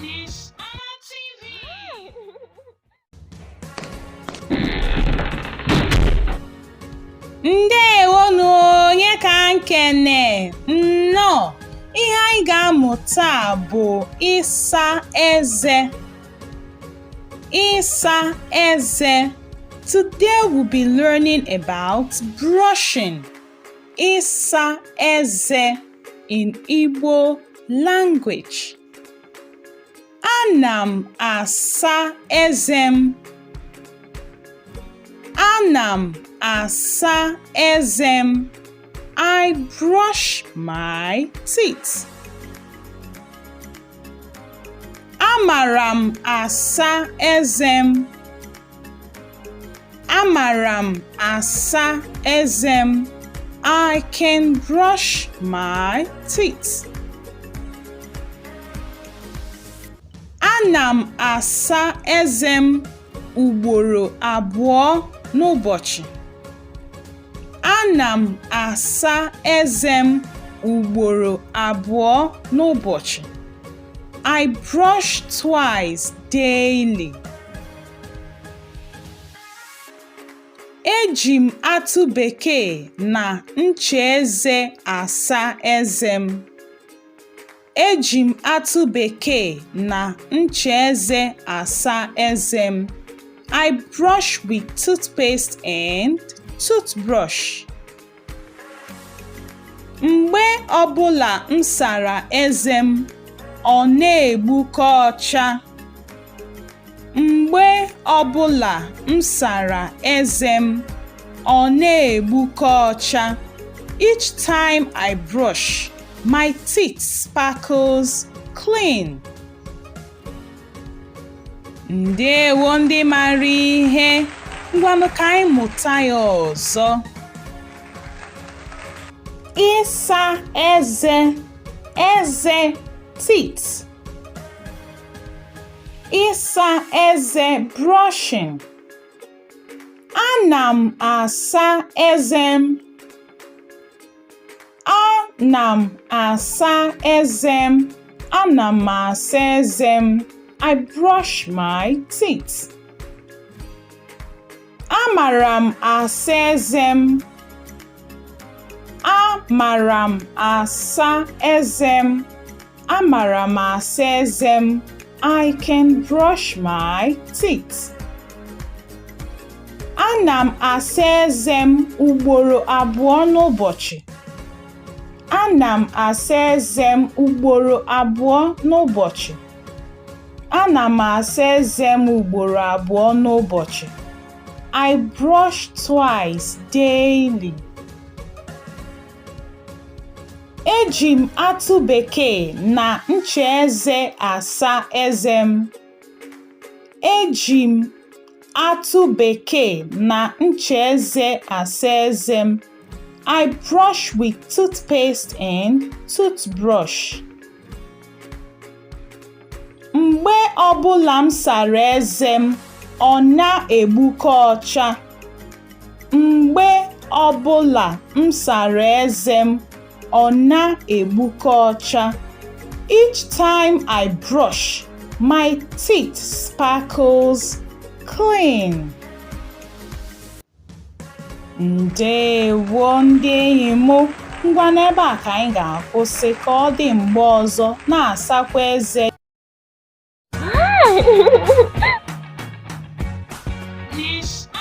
Ness-Ana TV. Ndewonu onye ka nkene. Nnọọ, ihe anyị ga-amụta bụ ịsa eze. Ịsa eze. Today we'll be learning about brushing. Ịsa eze in Igbo language. Ana m asa eze m. Ana m asa eze m. I brush my teeth. Amara m asa eze m. Amara m asa eze m. I can brush my teeth. Ana m asa eze m ugboro abụọ n'ụbọchị. Ana m asa eze m ugboro abụọ n'ụbọchị. I brush twice daily. Eji m atụ bekee na ncha eze asa eze m. Eji m atụ bekee na ncha eze asa eze m. I brush with toothpaste and toothbrush. Mgbe ọbụla m sara eze m, ọ na-egbukọ ọcha. Mgbe ọbụla m sara eze m, ọ na-egbukọ ọcha. Each time I brush, my teeth sparkles clean. Ndewo ndị mara ihe, ngwanụ ka anyị mụta ya ọzọ. Ịsa eze, eze, teeth. Ịsa eze, brushing. Ana m asa eze m. Ana m asa eze m. Ana m asa eze m. I brush my teeth. Amara m asa eze m. Amara m asa eze m. Amara m asa eze m. I can brush my teeth. Ana m asa eze m ugboro abụọ n'ụbọchị. Ana m asa eze m ugboro abụọ n'ụbọchị. Ana m asa eze m ugboro abụọ n'ụbọchị. I brush twice daily. Eji m atụ bekee na ncha eze asa eze m. Eji m atụ bekee na ncha eze asa eze m. I brush with toothpaste and toothbrush. Mgbe ọbụla m sara eze m, ọ na-egbukọ ọcha. Mgbe ọbụla m sara eze m, ọ na-egbukọ ọcha. Each time I brush, my teeth sparkles clean. Ndewo ndị enyi m, ngwa n'ebe a ka anyị ga-akwụsị ka ọ dị mgbe ọzọ na-asakwa eze. Ness-Ana